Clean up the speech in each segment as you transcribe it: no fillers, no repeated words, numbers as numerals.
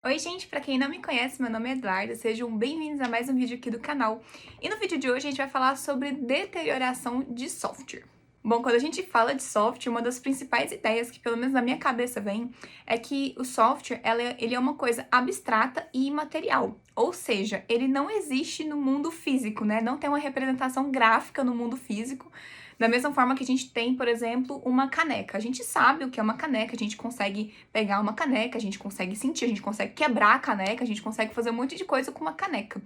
Oi, gente, pra quem não me conhece, meu nome é Eduarda, sejam bem-vindos a mais um vídeo aqui do canal. E no vídeo de hoje a gente vai falar sobre deterioração de software. Bom, quando a gente fala de software, uma das principais ideias que pelo menos na minha cabeça vem é que o software, ele é uma coisa abstrata e imaterial. Ou seja, ele não existe no mundo físico, né? Não tem uma representação gráfica no mundo físico. Da mesma forma que a gente tem, por exemplo, uma caneca. A gente sabe o que é uma caneca, a gente consegue pegar uma caneca, a gente consegue sentir, a gente consegue quebrar a caneca, a gente consegue fazer um monte de coisa com uma caneca.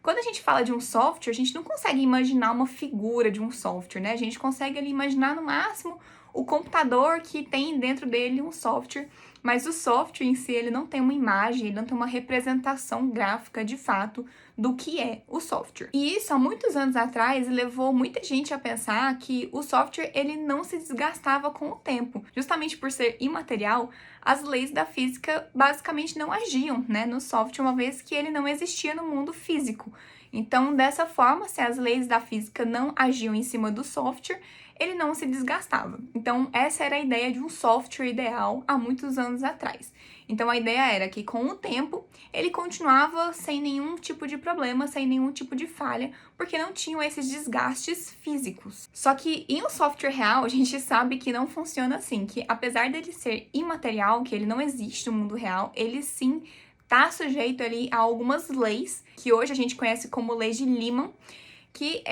Quando a gente fala de um software, a gente não consegue imaginar uma figura de um software, né? A gente consegue ali imaginar no máximo o computador que tem dentro dele um software, mas o software em si, ele não tem uma imagem, ele não tem uma representação gráfica de fato do que é o software. E isso, há muitos anos atrás, levou muita gente a pensar que o software, ele não se desgastava com o tempo. Justamente por ser imaterial, as leis da física basicamente não agiam, né, no software, uma vez que ele não existia no mundo físico. Então, dessa forma, se as leis da física não agiam em cima do software, ele não se desgastava. Então, essa era a ideia de um software ideal há muitos anos atrás. Então, a ideia era que, com o tempo, ele continuava sem nenhum tipo de problema, sem nenhum tipo de falha, porque não tinham esses desgastes físicos. Só que em um software real, a gente sabe que não funciona assim, que apesar dele ser imaterial, que ele não existe no mundo real, ele sim está sujeito ali a algumas leis, que hoje a gente conhece como leis de Lyman, que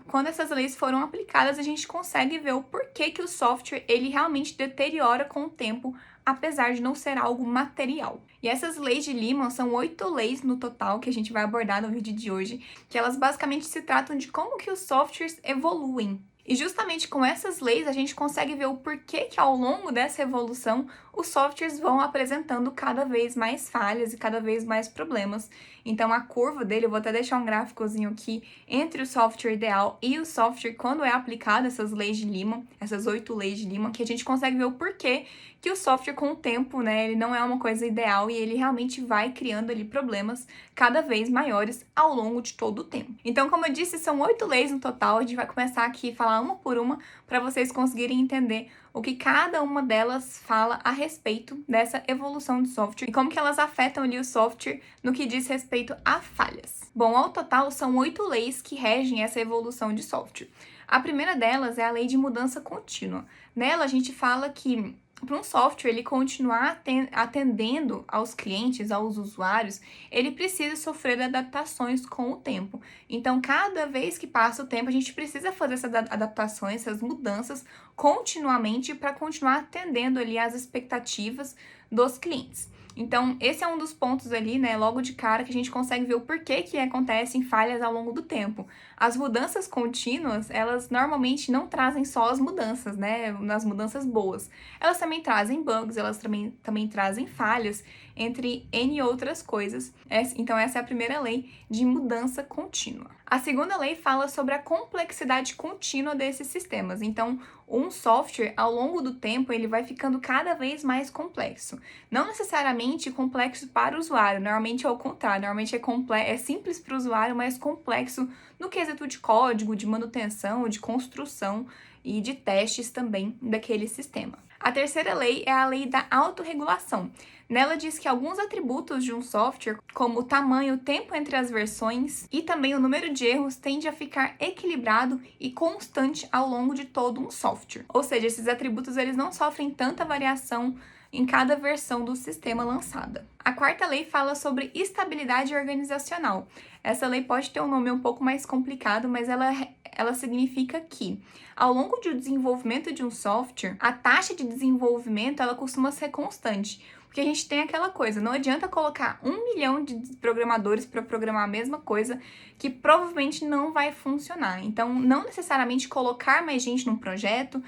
quando essas leis foram aplicadas, a gente consegue ver o porquê que o software ele realmente deteriora com o tempo, apesar de não ser algo material. E essas leis de Lyman são 8 leis no total que a gente vai abordar no vídeo de hoje, que elas basicamente se tratam de como que os softwares evoluem. E justamente com essas leis a gente consegue ver o porquê que ao longo dessa evolução os softwares vão apresentando cada vez mais falhas e cada vez mais problemas. Então a curva dele, eu vou até deixar um gráficozinho aqui, entre o software ideal e o software quando é aplicado essas leis de Lyman, essas 8 leis de Lyman, que a gente consegue ver o porquê que o software com o tempo, né, ele não é uma coisa ideal e ele realmente vai criando ali problemas cada vez maiores ao longo de todo o tempo. Então, como eu disse, são 8 leis no total, a gente vai começar aqui a falar uma por uma para vocês conseguirem entender o que cada uma delas fala a respeito dessa evolução de software e como que elas afetam ali o software no que diz respeito a falhas. Bom, ao total são 8 leis que regem essa evolução de software. A primeira delas é a lei de mudança contínua. Nela a gente fala que para um software ele continuar atendendo aos clientes, aos usuários, ele precisa sofrer adaptações com o tempo. Então, cada vez que passa o tempo, a gente precisa fazer essas adaptações, essas mudanças continuamente para continuar atendendo ali às expectativas dos clientes. Então, esse é um dos pontos ali, né, logo de cara, que a gente consegue ver o porquê que acontecem falhas ao longo do tempo. As mudanças contínuas, elas normalmente não trazem só as mudanças, né, nas mudanças boas. Elas também trazem bugs, elas também trazem falhas, entre N outras coisas. Então, essa é a primeira lei de mudança contínua. A segunda lei fala sobre a complexidade contínua desses sistemas. Então, um software, ao longo do tempo, ele vai ficando cada vez mais complexo. Não necessariamente complexo para o usuário, normalmente é o contrário. Normalmente é simples para o usuário, mas complexo no quesito de código, de manutenção, de construção e de testes também daquele sistema. A terceira lei é a lei da autorregulação. Nela diz que alguns atributos de um software, como o tamanho, o tempo entre as versões e também o número de erros, tende a ficar equilibrado e constante ao longo de todo um software. Ou seja, esses atributos eles não sofrem tanta variação em cada versão do sistema lançada. A quarta lei fala sobre estabilidade organizacional. Essa lei pode ter um nome um pouco mais complicado, mas ela significa que, ao longo do desenvolvimento de um software, a taxa de desenvolvimento ela costuma ser constante. Porque a gente tem aquela coisa, não adianta colocar 1 milhão de programadores para programar a mesma coisa, que provavelmente não vai funcionar. Então, não necessariamente colocar mais gente num projeto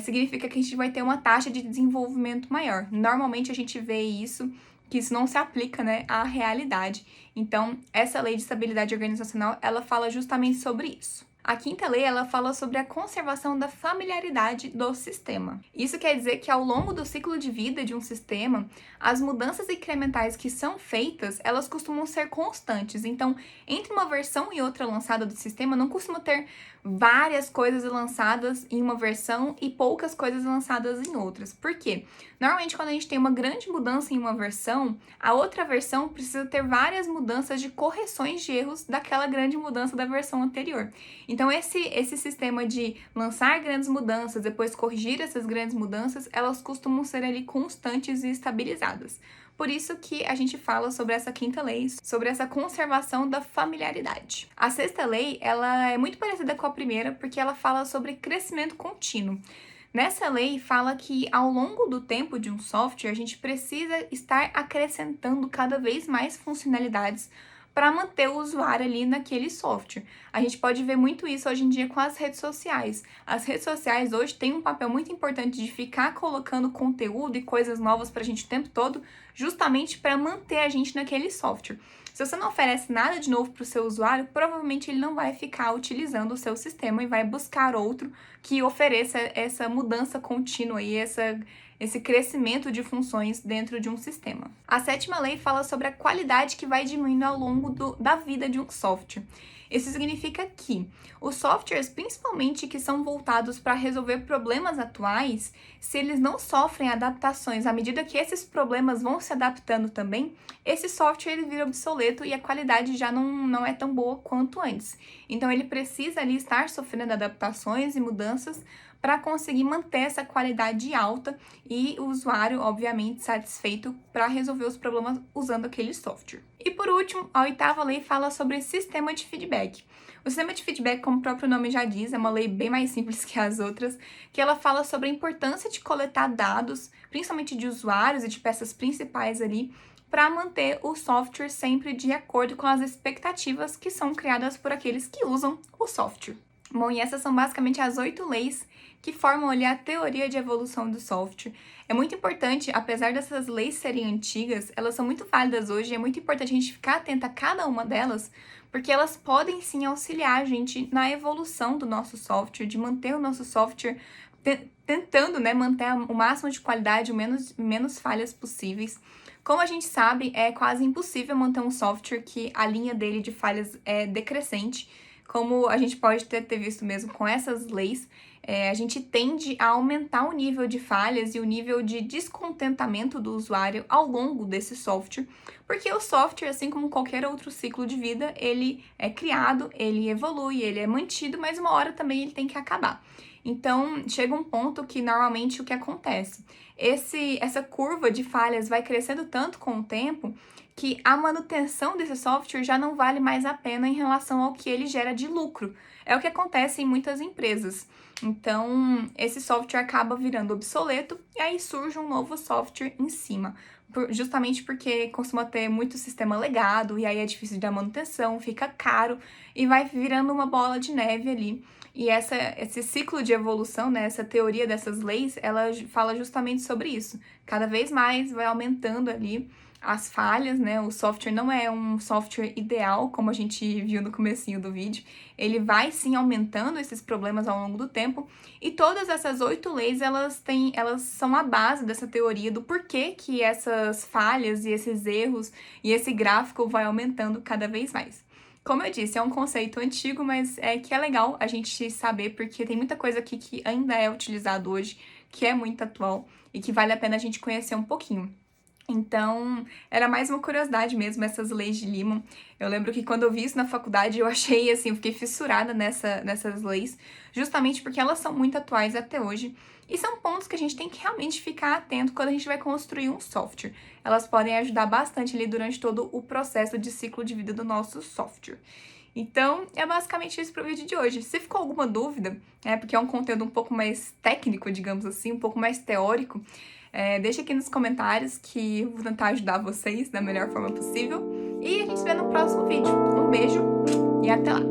significa que a gente vai ter uma taxa de desenvolvimento maior. Normalmente a gente vê isso, que isso não se aplica, né, à realidade. Então, essa lei de estabilidade organizacional, ela fala justamente sobre isso. A quinta lei, ela fala sobre a conservação da familiaridade do sistema. Isso quer dizer que ao longo do ciclo de vida de um sistema, as mudanças incrementais que são feitas, elas costumam ser constantes. Então, entre uma versão e outra lançada do sistema, não costuma ter várias coisas lançadas em uma versão e poucas coisas lançadas em outras. Por quê? Normalmente, quando a gente tem uma grande mudança em uma versão, a outra versão precisa ter várias mudanças de correções de erros daquela grande mudança da versão anterior. Então, esse sistema de lançar grandes mudanças, depois corrigir essas grandes mudanças, elas costumam ser ali constantes e estabilizadas. Por isso que a gente fala sobre essa quinta lei, sobre essa conservação da familiaridade. A sexta lei, ela é muito parecida com a primeira, porque ela fala sobre crescimento contínuo. Nessa lei fala que ao longo do tempo de um software, a gente precisa estar acrescentando cada vez mais funcionalidades para manter o usuário ali naquele software. A gente pode ver muito isso hoje em dia com as redes sociais. As redes sociais hoje têm um papel muito importante de ficar colocando conteúdo e coisas novas para a gente o tempo todo, justamente para manter a gente naquele software. Se você não oferece nada de novo para o seu usuário, provavelmente ele não vai ficar utilizando o seu sistema e vai buscar outro que ofereça essa mudança contínua e esse crescimento de funções dentro de um sistema. A sétima lei fala sobre a qualidade que vai diminuindo ao longo da vida de um software. Isso significa que os softwares, principalmente que são voltados para resolver problemas atuais, se eles não sofrem adaptações à medida que esses problemas vão se adaptando também, esse software ele vira obsoleto e a qualidade já não é tão boa quanto antes. Então ele precisa ali estar sofrendo adaptações e mudanças para conseguir manter essa qualidade alta e o usuário, obviamente, satisfeito para resolver os problemas usando aquele software. E por último, a oitava lei fala sobre sistema de feedback. O sistema de feedback, como o próprio nome já diz, é uma lei bem mais simples que as outras, que ela fala sobre a importância de coletar dados, principalmente de usuários e de peças principais ali, para manter o software sempre de acordo com as expectativas que são criadas por aqueles que usam o software. Bom, e essas são basicamente as 8 leis que formam ali a teoria de evolução do software. É muito importante, apesar dessas leis serem antigas, elas são muito válidas hoje e é muito importante a gente ficar atento a cada uma delas, porque elas podem sim auxiliar a gente na evolução do nosso software, de manter o nosso software tentando, né, manter o máximo de qualidade, o menos falhas possíveis. Como a gente sabe, é quase impossível manter um software que a linha dele de falhas é decrescente, como a gente pode ter visto mesmo com essas leis. A gente tende a aumentar o nível de falhas e o nível de descontentamento do usuário ao longo desse software, porque o software, assim como qualquer outro ciclo de vida, ele é criado, ele evolui, ele é mantido, mas uma hora também ele tem que acabar. Então, chega um ponto que normalmente o que acontece? Essa curva de falhas vai crescendo tanto com o tempo que a manutenção desse software já não vale mais a pena em relação ao que ele gera de lucro. É o que acontece em muitas empresas. Então, esse software acaba virando obsoleto e aí surge um novo software em cima. Justamente porque costuma ter muito sistema legado e aí é difícil da manutenção, fica caro e vai virando uma bola de neve ali. E esse ciclo de evolução, né, essa teoria dessas leis, ela fala justamente sobre isso. Cada vez mais vai aumentando ali as falhas, né? O software não é um software ideal, como a gente viu no comecinho do vídeo. Ele vai sim aumentando esses problemas ao longo do tempo. E todas essas 8 leis, elas são a base dessa teoria do porquê que essas falhas e esses erros e esse gráfico vai aumentando cada vez mais. Como eu disse, é um conceito antigo, mas é que é legal a gente saber, porque tem muita coisa aqui que ainda é utilizado hoje, que é muito atual e que vale a pena a gente conhecer um pouquinho. Então, era mais uma curiosidade mesmo, essas leis de Limon. Eu lembro que quando eu vi isso na faculdade, eu achei, assim, eu fiquei fissurada nessas leis, justamente porque elas são muito atuais até hoje. E são pontos que a gente tem que realmente ficar atento quando a gente vai construir um software. Elas podem ajudar bastante ali durante todo o processo de ciclo de vida do nosso software. Então, é basicamente isso para o vídeo de hoje. Se ficou alguma dúvida, porque é um conteúdo um pouco mais técnico, digamos assim, um pouco mais teórico, deixa aqui nos comentários que eu vou tentar ajudar vocês da melhor forma possível. E a gente se vê no próximo vídeo. Um beijo e até lá!